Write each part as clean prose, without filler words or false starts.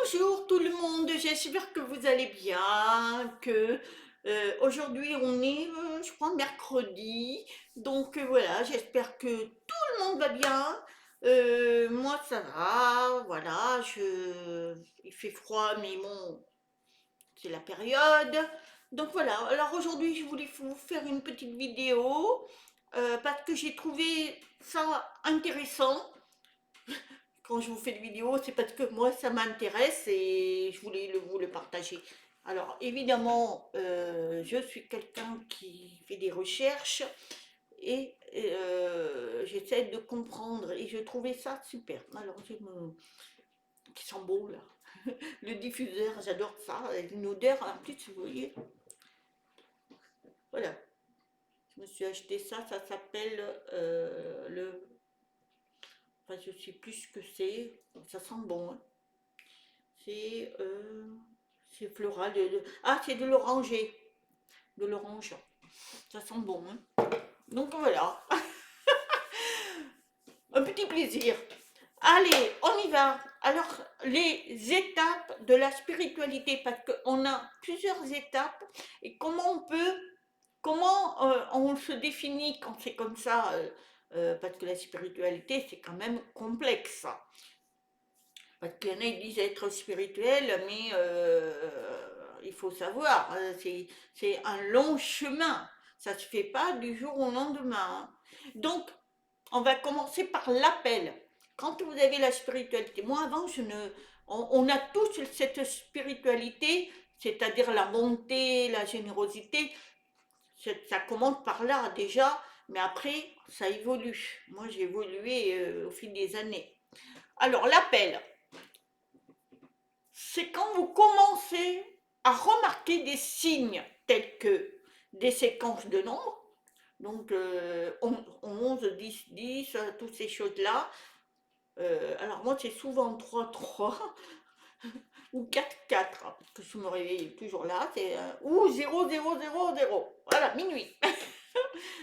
Bonjour tout le monde, j'espère que vous allez bien, que aujourd'hui on est, je crois, mercredi, donc voilà, j'espère que tout le monde va bien. Moi ça va, voilà, il fait froid, mais bon, c'est la période. Donc voilà, alors aujourd'hui je voulais vous faire une petite vidéo parce que j'ai trouvé ça intéressant. Quand je vous fais des vidéos, c'est parce que moi, ça m'intéresse et je voulais vous le partager. Alors, évidemment, je suis quelqu'un qui fait des recherches et j'essaie de comprendre et je trouvais ça super. Alors, j'ai mon qui sent bon là. Le diffuseur, j'adore ça, avec une odeur en plus, vous voyez. Voilà, je me suis acheté ça, ça s'appelle le. Enfin, je sais plus ce que c'est, ça sent bon, hein. C'est c'est floral. Ah, c'est de l'oranger. De l'orange. Ça sent bon, hein. Donc voilà, un petit plaisir. Allez, on y va. Alors, les étapes de la spiritualité, parce qu'on a plusieurs étapes, et comment on se définit quand c'est comme ça, parce que la spiritualité, c'est quand même complexe. Parce qu'il y en a qui disent être spirituel, mais il faut savoir, c'est un long chemin. Ça ne se fait pas du jour au lendemain. Donc, on va commencer par l'appel. Quand vous avez la spiritualité, moi avant, on a tous cette spiritualité, c'est-à-dire la bonté, la générosité. Ça commence par là déjà, mais après, ça évolue. Moi, j'ai évolué au fil des années. Alors, l'appel, c'est quand vous commencez à remarquer des signes tels que des séquences de nombres, donc 11, 10, 10, toutes ces choses-là. Alors moi, c'est souvent 3, 3 ou 4, 4, parce que je me réveille toujours là, ou 0, 0, 0, 0. Voilà, minuit.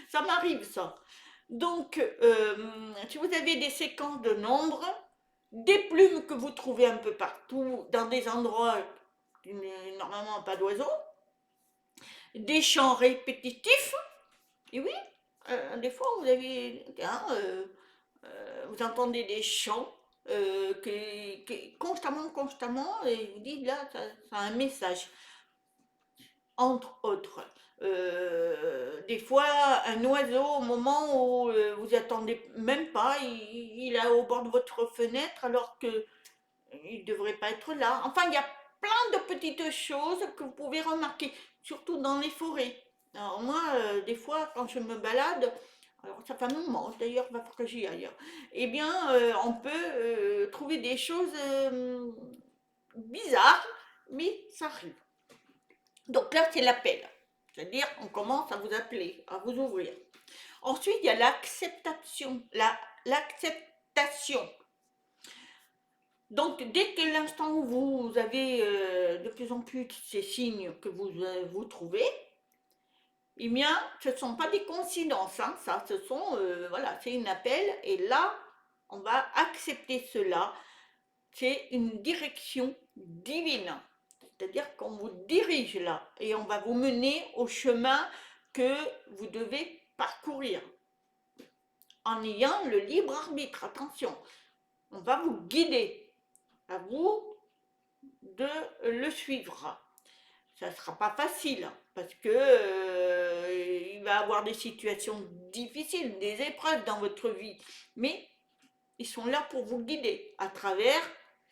Ça m'arrive, ça. Donc, si vous avez des séquences de nombres, des plumes que vous trouvez un peu partout, dans des endroits où normalement pas d'oiseaux, des chants répétitifs, et oui, des fois vous avez, hein, vous entendez des chants constamment, et vous dites là, ça a un message, entre autres. Des fois, un oiseau, au moment où vous attendez même pas, il est au bord de votre fenêtre alors que il ne devrait pas être là. Enfin, il y a plein de petites choses que vous pouvez remarquer, surtout dans les forêts. Alors moi, des fois, quand je me balade, alors ça fait un moment, d'ailleurs, il va falloir que j'y aille, eh bien, on peut trouver des choses bizarres, mais ça arrive. Donc là, c'est l'appel. C'est-à-dire, on commence à vous appeler, à vous ouvrir. Ensuite, il y a l'acceptation. L'acceptation. Donc, dès que l'instant où vous avez de plus en plus ces signes que vous trouvez, eh bien, ce ne sont pas des coïncidences, hein, ça, voilà, c'est un appel, et là, on va accepter cela. C'est une direction divine, c'est-à-dire qu'on vous dirige là, et on va vous mener au chemin que vous devez parcourir, en ayant le libre arbitre, attention, on va vous guider, à vous de le suivre. Ça ne sera pas facile parce que il va y avoir des situations difficiles, des épreuves dans votre vie, mais ils sont là pour vous guider à travers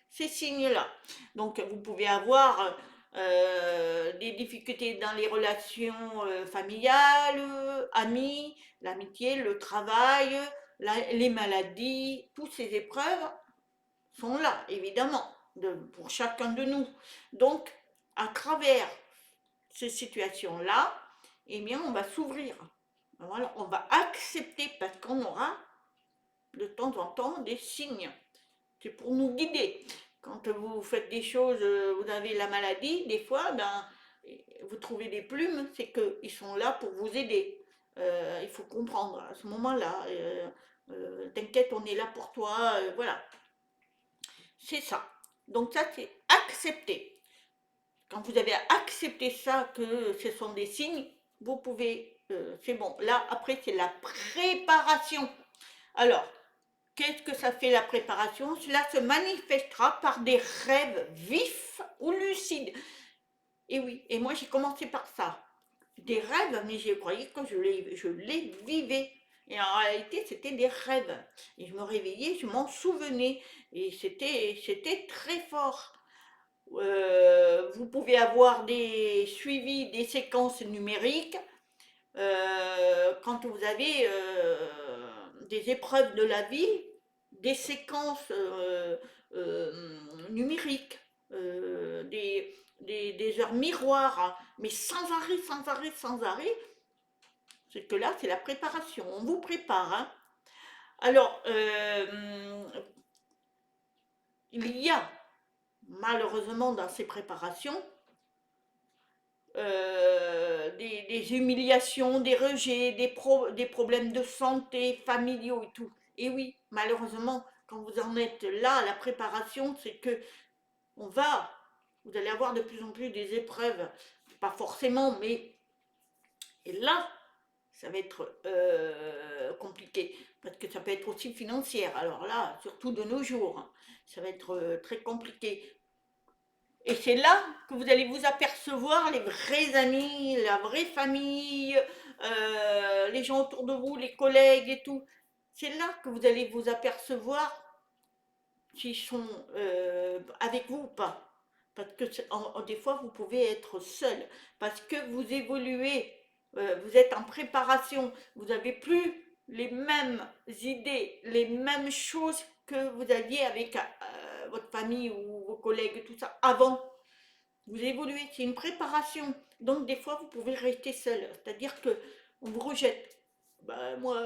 ces signes-là. Donc vous pouvez avoir des difficultés dans les relations familiales, amis, l'amitié, le travail, les maladies, toutes ces épreuves sont là, évidemment, pour chacun de nous. Donc, à travers ces situations-là, eh bien, on va s'ouvrir. Voilà, on va accepter parce qu'on aura de temps en temps des signes. C'est pour nous guider. Quand vous faites des choses, vous avez la maladie, des fois, ben, vous trouvez des plumes, c'est qu'ils sont là pour vous aider. Il faut comprendre à ce moment-là. T'inquiète, on est là pour toi. Voilà, c'est ça. Donc ça, c'est accepter. Quand vous avez accepté ça, que ce sont des signes, vous pouvez, c'est bon. Là, après, c'est la préparation. Alors, qu'est-ce que ça fait la préparation? Cela se manifestera par des rêves vifs ou lucides. Et oui, et moi j'ai commencé par ça. Des rêves, mais je croyais que je les vivais. Et en réalité, c'était des rêves. Et je me réveillais, je m'en souvenais. Et c'était très fort. Vous pouvez avoir des suivis, des séquences numériques quand vous avez des épreuves de la vie, des séquences numériques, des heures miroirs, hein, mais sans arrêt, sans arrêt, sans arrêt. C'est que là, c'est la préparation. On vous prépare. Hein. Alors, il y a malheureusement dans ces préparations des humiliations, des rejets, des problèmes de santé, familiaux et tout. Et oui, malheureusement, quand vous en êtes là à la préparation, c'est que vous allez avoir de plus en plus des épreuves, pas forcément, mais et là, ça va être compliqué, parce que ça peut être aussi financière. Alors là, surtout de nos jours, hein, ça va être très compliqué. Et c'est là que vous allez vous apercevoir les vrais amis, la vraie famille, les gens autour de vous, les collègues et tout. C'est là que vous allez vous apercevoir s'ils sont avec vous ou pas. Parce que des fois, vous pouvez être seul. Parce que vous évoluez, vous êtes en préparation, vous n'avez plus les mêmes idées, les mêmes choses que vous aviez avec votre famille ou vos collègues, et tout ça, avant. Vous évoluez, c'est une préparation. Donc des fois, vous pouvez rester seul. C'est-à-dire que on vous rejette. Bah, moi,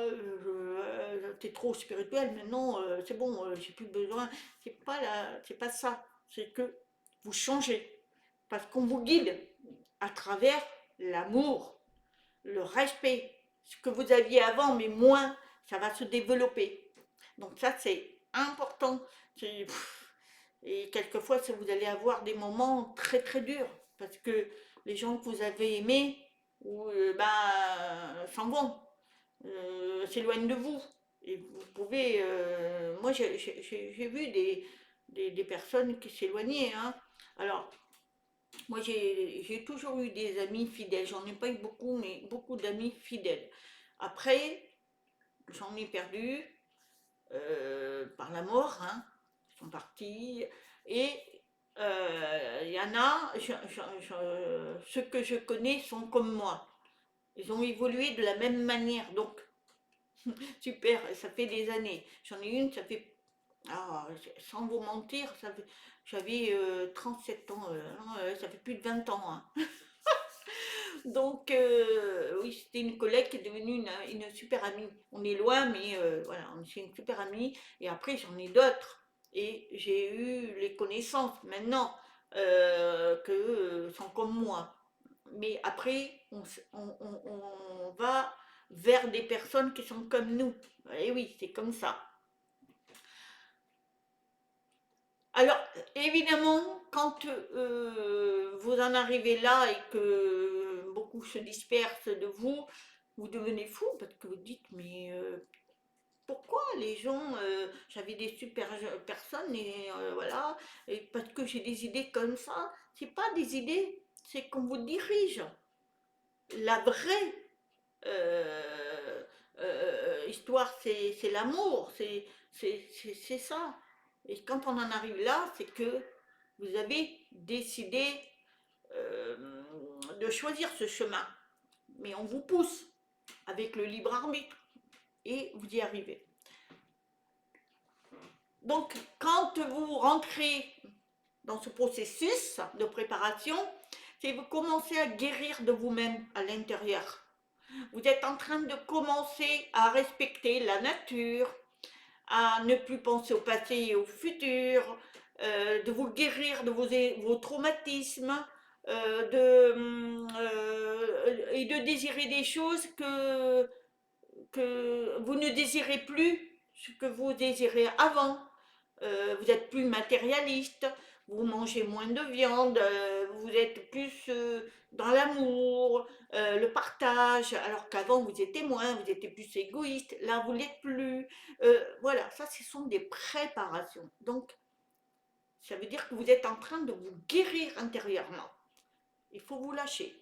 t'es trop spirituel, maintenant, c'est bon, j'ai plus besoin. C'est pas ça. C'est que vous changez. Parce qu'on vous guide à travers l'amour, le respect. Ce que vous aviez avant, mais moins, ça va se développer. Donc ça, c'est important. Et quelquefois, vous allez avoir des moments très très durs. Parce que les gens que vous avez aimés ou, s'en vont, s'éloignent de vous. Et vous pouvez... moi, j'ai vu des personnes qui s'éloignaient. Hein. Alors, moi, j'ai toujours eu des amis fidèles. J'en ai pas eu beaucoup, mais beaucoup d'amis fidèles. Après, j'en ai perdu par la mort. Hein. Ils sont partis. Et il y en a, ceux que je connais sont comme moi. Ils ont évolué de la même manière. Donc, super, ça fait des années. J'en ai une, ça fait, ah, sans vous mentir, j'avais 7 ans, non, ça fait plus de 20 ans. Hein. Donc, oui, c'était une collègue qui est devenue une super amie. On est loin, mais voilà, c'est une super amie. Et après, j'en ai d'autres. Et j'ai eu les connaissances maintenant que sont comme moi. Mais après, on va vers des personnes qui sont comme nous. Et oui, c'est comme ça. Alors, évidemment, quand vous en arrivez là et que beaucoup se dispersent de vous, vous devenez fou parce que vous dites, mais pourquoi les gens, j'avais des super personnes et voilà, et parce que j'ai des idées comme ça, c'est pas des idées, c'est qu'on vous dirige. La vraie histoire, c'est l'amour, c'est ça. Et quand on en arrive là, c'est que vous avez décidé euh, de choisir ce chemin. Mais on vous pousse avec le libre arbitre et vous y arrivez. Donc, quand vous rentrez dans ce processus de préparation, c'est que vous commencez à guérir de vous-même à l'intérieur. Vous êtes en train de commencer à respecter la nature, à ne plus penser au passé et au futur, de vous guérir de vos traumatismes, et de désirer des choses que vous ne désirez plus, ce que vous désirez avant. vous êtes plus matérialiste, vous mangez moins de viande, vous êtes plus dans l'amour, le partage, alors qu'avant vous étiez moins, vous étiez plus égoïste, là vous l'êtes plus. Voilà, ça ce sont des préparations. Donc ça veut dire que vous êtes en train de vous guérir intérieurement. Il faut vous lâcher,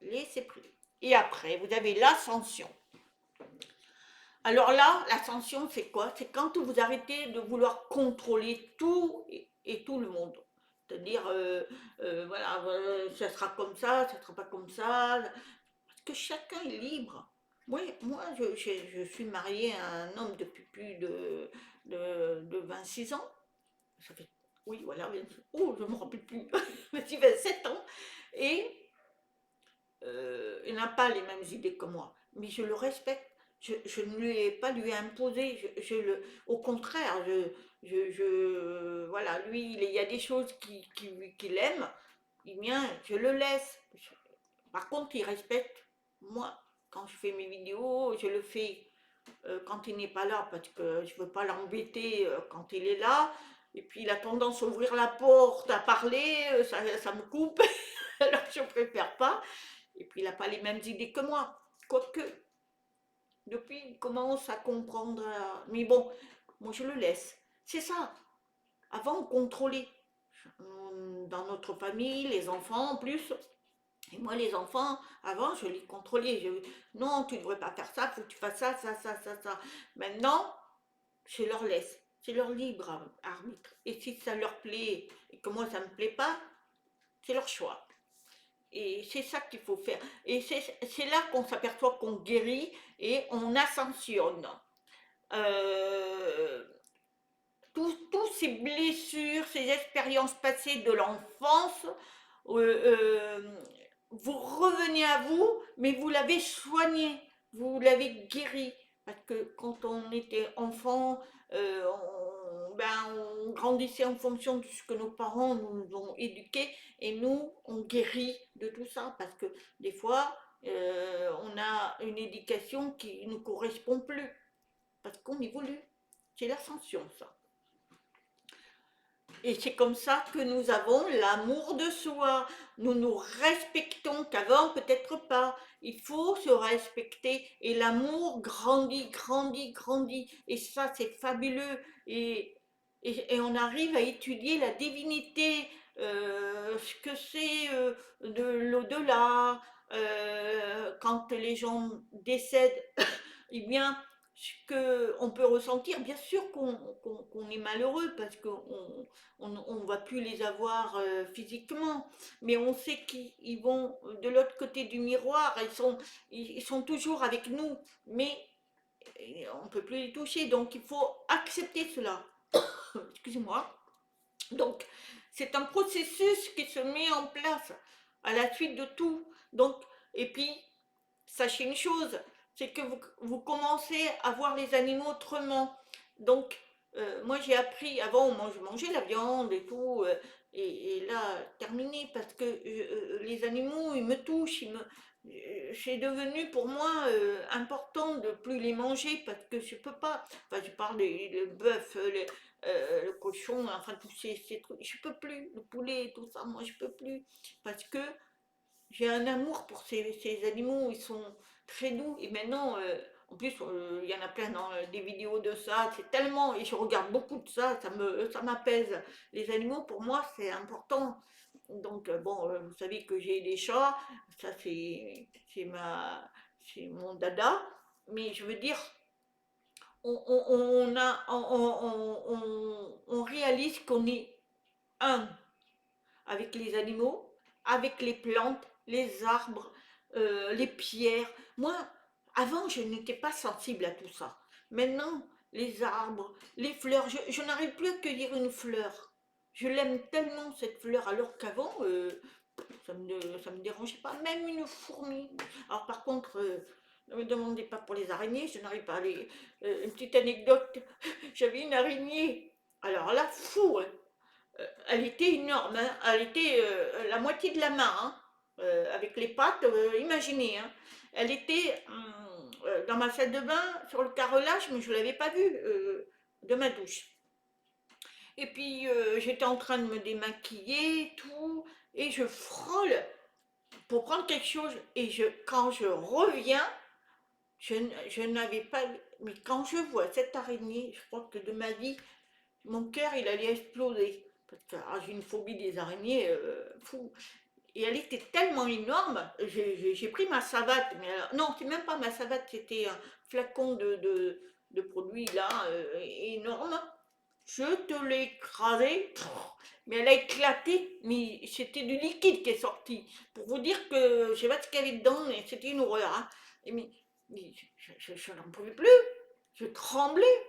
laisser prise. Et après, vous avez l'ascension. Alors là, l'ascension, c'est quoi? C'est quand vous arrêtez de vouloir contrôler tout et tout le monde. C'est-à-dire, voilà, ça sera comme ça sera pas comme ça. Parce que chacun est libre. Moi je suis mariée à un homme depuis plus de 26 ans. Ça fait, oui, voilà, oh, je ne me rappelle plus. 27 ans. Et il n'a pas les mêmes idées que moi, mais je le respecte. Je ne lui ai pas lui imposé. Au contraire, voilà, lui, il y a des choses qu'il aime. Bien, je le laisse. Par contre, il respecte moi. Quand je fais mes vidéos, je le fais quand il n'est pas là parce que je ne veux pas l'embêter quand il est là. Et puis il a tendance à ouvrir la porte, à parler, ça me coupe. Alors je préfère pas. Et puis il n'a pas les mêmes idées que moi. Quoique, depuis, il commence à comprendre. Mais bon, moi je le laisse. C'est ça. Avant, on contrôlait. Dans notre famille, les enfants en plus. Et moi, les enfants, avant, je les contrôlais. Non, tu ne devrais pas faire ça, il faut que tu fasses ça, ça, ça, ça, ça. Maintenant, je leur laisse. C'est leur libre arbitre. Et si ça leur plaît et que moi, ça ne me plaît pas, c'est leur choix. Et c'est ça qu'il faut faire. Et c'est là qu'on s'aperçoit qu'on guérit et on ascensionne. Euh, Tous ces blessures, ces expériences passées de l'enfance, euh, vous revenez à vous, mais vous l'avez soigné, vous l'avez guéri. Parce que quand on était enfant, on grandissait en fonction de ce que nos parents nous ont éduqués, et nous, on guérit de tout ça. Parce que des fois, on a une éducation qui ne nous correspond plus, parce qu'on évolue. C'est l'ascension, ça. Et c'est comme ça que nous avons l'amour de soi. Nous nous respectons qu'avant peut-être pas. Il faut se respecter et l'amour grandit, grandit, grandit. Et ça, c'est fabuleux. Et on arrive à étudier la divinité, ce que c'est de l'au-delà. Quand les gens décèdent, eh bien, ce qu'on peut ressentir, bien sûr qu'on est malheureux parce qu'on ne va plus les avoir physiquement, mais on sait qu'ils vont de l'autre côté du miroir, ils sont toujours avec nous, mais on ne peut plus les toucher, donc il faut accepter cela. Excusez-moi. Donc, c'est un processus qui se met en place à la suite de tout. Donc, et puis, sachez une chose, c'est que vous commencez à voir les animaux autrement. Donc, moi j'ai appris, avant je mangeais la viande et tout, et là, terminé, parce que les animaux, ils me touchent, c'est devenu pour moi important de plus les manger, parce que je peux pas, enfin je parle des bœuf, le cochon, enfin tous ces trucs, je peux plus, le poulet, tout ça, moi je peux plus, parce que j'ai un amour pour ces animaux, ils sont très doux. Et maintenant, en plus, il y en a plein dans des vidéos de ça. C'est tellement, et je regarde beaucoup de ça, ça m'apaise. Les animaux, pour moi, c'est important. Donc, bon, vous savez que j'ai des chats, ça c'est mon dada. Mais je veux dire, on réalise qu'on est un avec les animaux, avec les plantes, les arbres, les pierres. Moi, avant, je n'étais pas sensible à tout ça. Maintenant, les arbres, les fleurs, je n'arrive plus à cueillir une fleur. Je l'aime tellement cette fleur, alors qu'avant, ça me dérangeait pas. Même une fourmi. Alors par contre, ne me demandez pas pour les araignées, je n'arrive pas à les... une petite anecdote, j'avais une araignée. Alors là, fou, hein. Elle était énorme, hein. Elle était la moitié de la main, hein, avec les pattes, imaginez. Hein. Elle était dans ma salle de bain, sur le carrelage, mais je ne l'avais pas vue de ma douche. Et puis j'étais en train de me démaquiller, tout, et je frôle pour prendre quelque chose. Et quand je reviens, je n'avais pas. Mais quand je vois cette araignée, je crois que de ma vie, mon cœur il allait exploser. Parce que j'ai une phobie des araignées, fou. Et elle était tellement énorme, j'ai pris ma savate, mais non, c'est même pas ma savate, c'était un flacon de produit là, énorme. Je te l'ai écrasé, mais elle a éclaté, mais c'était du liquide qui est sorti. Pour vous dire que je sais pas ce qu'il y avait dedans, mais c'était une horreur. Hein. Mais je n'en pouvais plus, je tremblais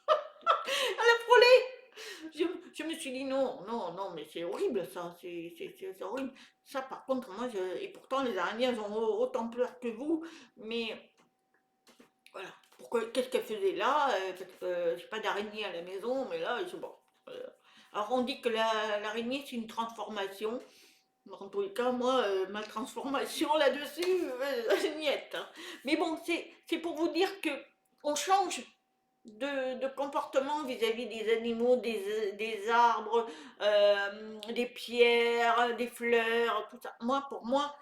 à la frôler. Je me suis dit non, non, non, mais c'est horrible ça, c'est horrible. Ça par contre, et pourtant les araignées elles ont autant peur que vous, mais voilà. Pourquoi, qu'est-ce qu'elle faisait là? Parce que j'ai pas d'araignée à la maison, mais là, bon. euh. Alors on dit que l'araignée c'est une transformation. En tous les cas, moi, ma transformation là-dessus, niette. Hein. Mais bon, c'est pour vous dire que on change de comportement vis-à-vis des animaux, des arbres, des pierres, des fleurs, tout ça. Moi, pour moi,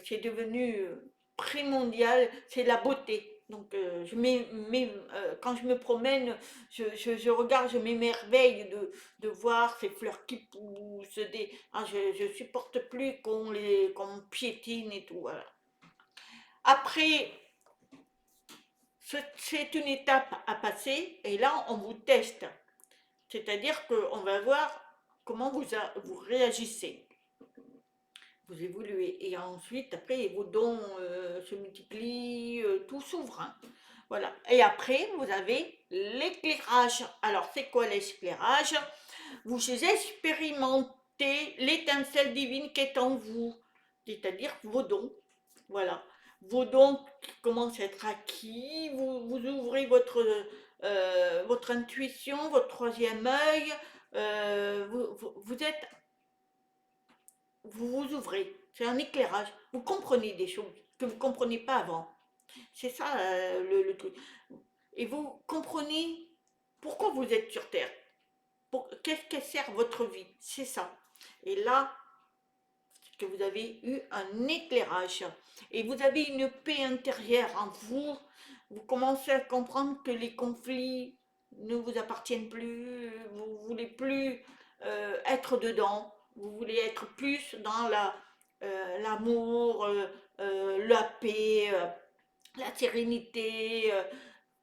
c'est devenu primordial, c'est la beauté. Donc, quand je me promène, je regarde, je m'émerveille de voir ces fleurs qui poussent. Je supporte plus qu'on piétine et tout. Voilà. Après, c'est une étape à passer et là, on vous teste. C'est-à-dire qu'on va voir comment vous réagissez. Vous évoluez. Et ensuite, après, vos dons se multiplient, tout s'ouvre. Hein. Voilà. Et après, vous avez l'éclairage. Alors, c'est quoi l'éclairage? Vous expérimentez l'étincelle divine qui est en vous, c'est-à-dire vos dons. Voilà. Vos dons commencent à être acquis, vous ouvrez votre intuition, votre troisième œil, vous êtes vous vous ouvrez, c'est un éclairage. Vous comprenez des choses que vous ne compreniez pas avant. C'est ça le truc. Et vous comprenez pourquoi vous êtes sur Terre. Qu'est-ce que sert votre vie. C'est ça. Et là, que vous avez eu un éclairage. Et vous avez une paix intérieure en vous. Vous commencez à comprendre que les conflits ne vous appartiennent plus. Vous ne voulez plus être dedans. Vous voulez être plus dans l'amour, la paix, la sérénité.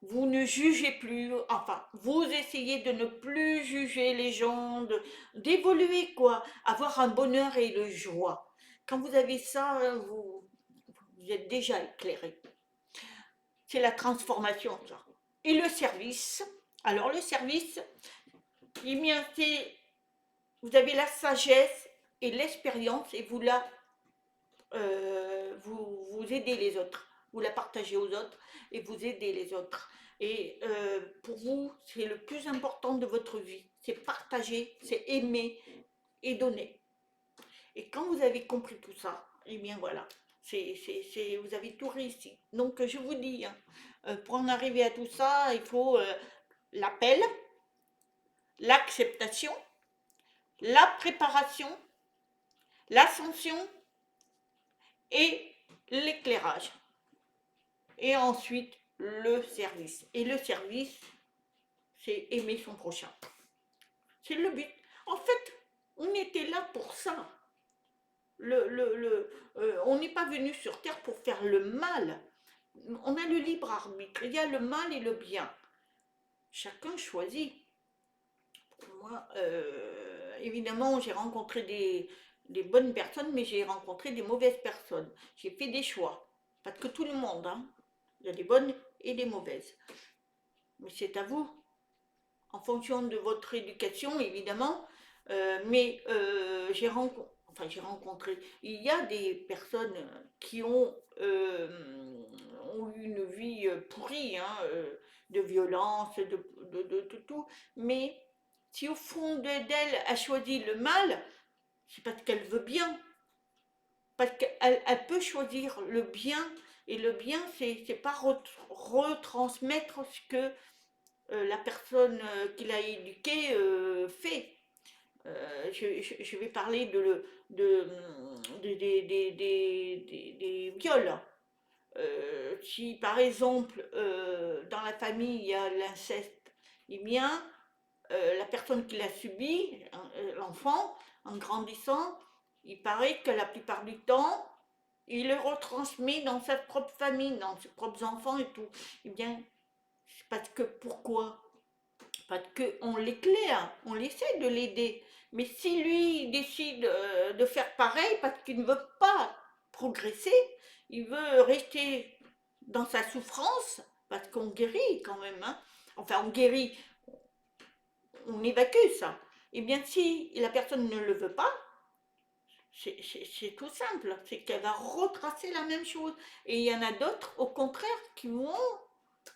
Vous ne jugez plus, enfin, vous essayez de ne plus juger les gens, d'évoluer quoi, avoir un bonheur et une joie. Quand vous avez ça, vous êtes déjà éclairé. C'est la transformation, ça. Et le service, alors le service, eh bien, vous avez la sagesse et l'expérience et vous aidez les autres, vous la partagez aux autres et vous aidez les autres. Et pour vous, c'est le plus important de votre vie, c'est partager, c'est aimer et donner. Et quand vous avez compris tout ça, eh bien voilà, vous avez tout réussi. Donc je vous dis, hein, pour en arriver à tout ça, il faut l'appel, l'acceptation, la préparation, l'ascension et l'éclairage. Et ensuite, le service. Et le service, c'est aimer son prochain. C'est le but. En fait, on était là pour ça. On n'est pas venu sur Terre pour faire le mal. On a le libre arbitre. Il y a le mal et le bien. Chacun choisit. Moi, évidemment, j'ai rencontré des bonnes personnes, mais j'ai rencontré des mauvaises personnes. J'ai fait des choix. Pas que tout le monde. Hein. Il y a des bonnes et des mauvaises. Mais c'est à vous, en fonction de votre éducation, évidemment. Mais j'ai rencontré, il y a des personnes qui ont eu une vie pourrie, hein, de violence, tout. Mais si au fond d'elle a choisi le mal, c'est parce qu'elle veut bien. Parce qu'elle peut choisir le bien. Et le bien, c'est pas retransmettre ce que la personne qui l'a éduqué fait. Je vais parler des viols. Si par exemple dans la famille il y a l'inceste, eh bien la personne qui l'a subi, l'enfant, en grandissant, il paraît que la plupart du temps, il le retransmet dans sa propre famille, dans ses propres enfants et tout. Eh bien, parce que pourquoi? Parce qu'on l'éclaire, on essaie de l'aider. Mais si lui décide de faire pareil parce qu'il ne veut pas progresser, il veut rester dans sa souffrance, parce qu'on guérit quand même, hein. Enfin, on guérit, on évacue ça. Eh bien, si la personne ne le veut pas, c'est tout simple, c'est qu'elle va retracer la même chose. Et il y en a d'autres, au contraire, qui vont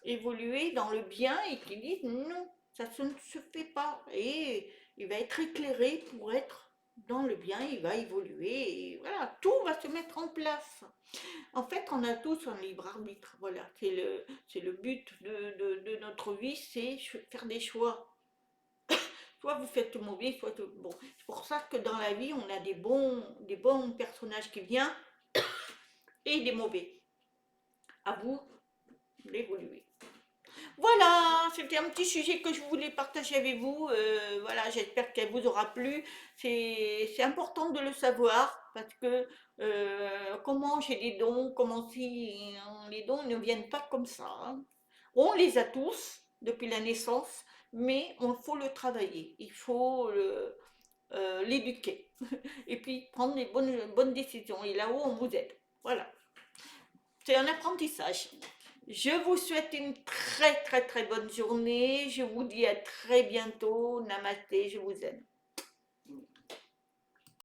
évoluer dans le bien et qui disent non, ça ne se fait pas. Et il va être éclairé pour être dans le bien, il va évoluer et voilà, tout va se mettre en place. En fait, on a tous un libre arbitre, voilà, c'est le but de notre vie, c'est faire des choix. Soit vous faites mauvais, soit bon. C'est pour ça que dans la vie, on a des bons personnages qui viennent et des mauvais. À vous d'évoluer. Voilà, c'était un petit sujet que je voulais partager avec vous. Voilà, j'espère qu'elle vous aura plu. C'est important de le savoir parce que comment j'ai des dons, comment si les dons ne viennent pas comme ça, hein. On les a tous depuis la naissance, mais il faut le travailler. Il faut l'éduquer et puis prendre les bonnes décisions. Et là-haut, on vous aide. Voilà, c'est un apprentissage. Je vous souhaite une très très très bonne journée. Je vous dis à très bientôt. Namasté, je vous aime.